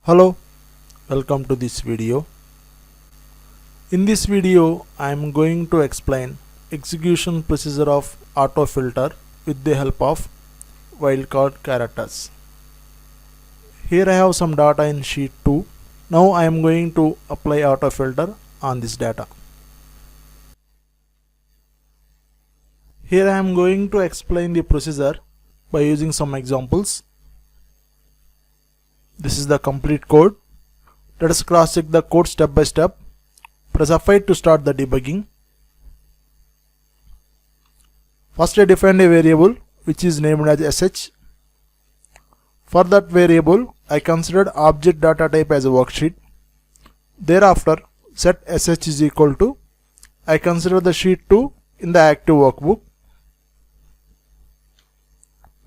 Hello, welcome to this video. In this video, I am going to explain execution procedure of autofilter with the help of wildcard characters. Here I have some data in sheet 2. Now I am going to apply autofilter on this data. Here I am going to explain the procedure by using some examples. This is the complete code. Let us cross check the code step by step. Press F8 to start the debugging. First I defined a variable which is named as sh. For that variable I considered object data type as a worksheet. Thereafter set sh is equal to I consider the sheet 2 in the active workbook.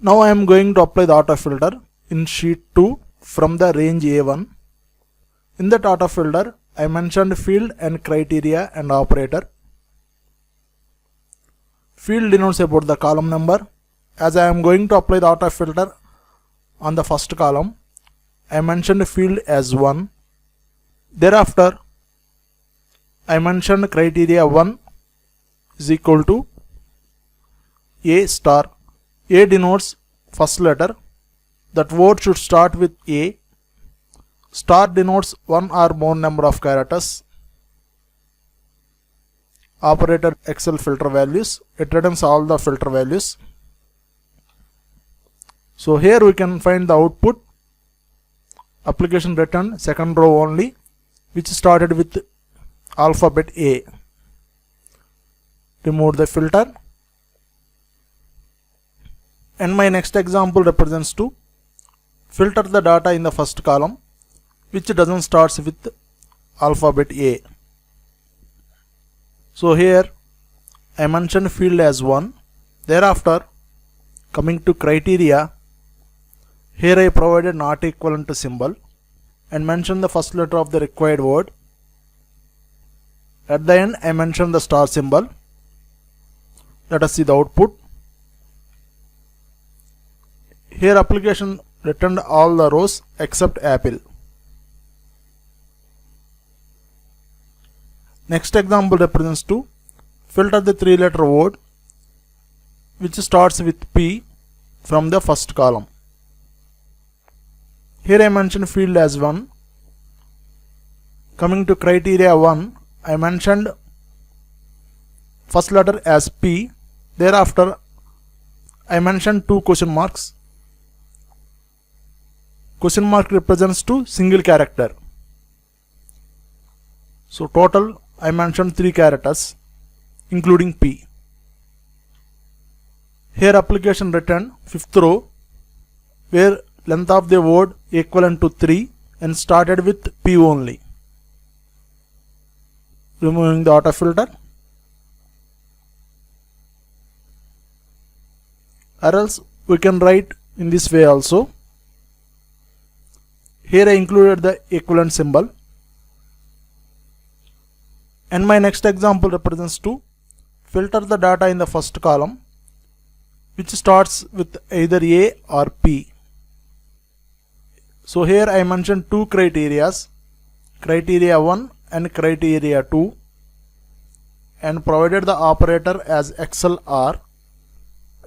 Now I am going to apply the autofilter in sheet 2 from the range A1. In that autofilter, I mentioned field and criteria and operator. Field denotes about the column number. As I am going to apply the autofilter on the first column, I mentioned field as 1. Thereafter, I mentioned criteria 1 is equal to A star. A denotes first letter. That word should start with A. Star denotes one or more number of characters. Operator Excel filter values. It returns all the filter values. So here we can find the output. Application returned second row only, which started with alphabet A. Remove the filter. And my next example represents to filter the data in the first column which doesn't start with alphabet A. So here I mentioned field as 1. Thereafter, coming to criteria, here I provided not equivalent symbol and mentioned the first letter of the required word. At the end I mentioned the star symbol. Let us see the output. Here application returned all the rows except apple. Next example represents to filter the 3-letter word which starts with P from the first column. Here I mentioned field as 1. Coming to criteria 1, I mentioned first letter as P. Thereafter I mentioned 2 question marks. Question mark represents to single character. So total I mentioned 3 characters including P. Here application returned 5th row where length of the word equivalent to 3 and started with P only. Removing the autofilter. Or else we can write in this way also. Here I included the equivalent symbol. And my next example represents to filter the data in the first column which starts with either A or P. So here I mentioned 2 criterias, criteria 1 and criteria 2, and provided the operator as XLR,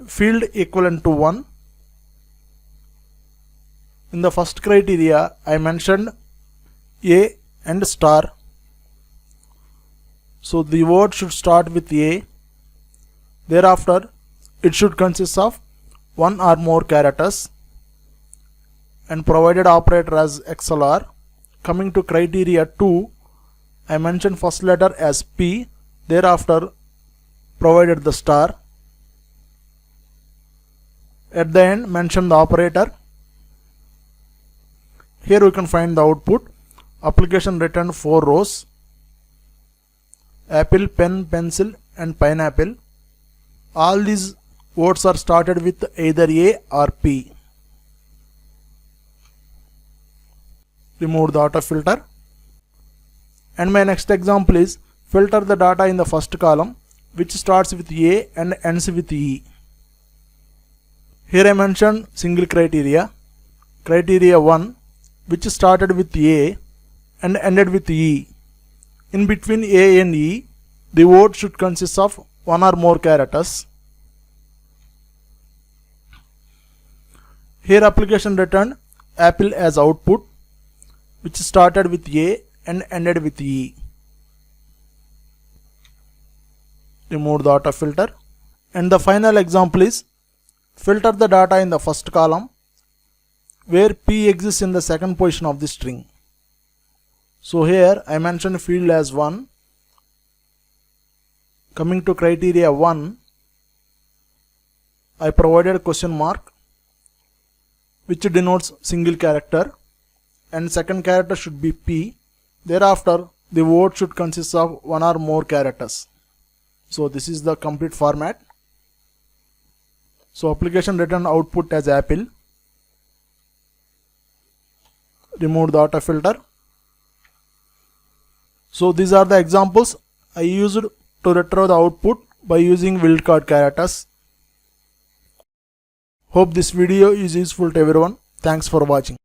field equivalent to 1. In the first criteria, I mentioned A and star. So the word should start with A. Thereafter, it should consist of 1 or more characters and provided operator as XLR. Coming to criteria 2, I mentioned first letter as P. Thereafter, provided the star. At the end, mention the operator. Here we can find the output. Application returned 4 rows. Apple, pen, pencil and pineapple. All these words are started with either A or P. Remove the autofilter. And my next example is filter the data in the first column which starts with A and ends with E. Here I mentioned single criteria. Criteria 1 which started with A and ended with E. In between A and E, the word should consist of one or more characters. Here application returned apple as output, which started with A and ended with E. Remove the auto filter. And the final example is filter the data in the first column where P exists in the second position of the string. So here I mentioned field as 1. Coming to criteria 1, I provided question mark which denotes single character, and second character should be P. Thereafter the word should consist of one or more characters. So this is the complete format. So application returned output as apple. Remove the auto filter. So these are the examples I used to retrieve the output by using WildCard characters. Hope this video is useful to everyone. Thanks for watching.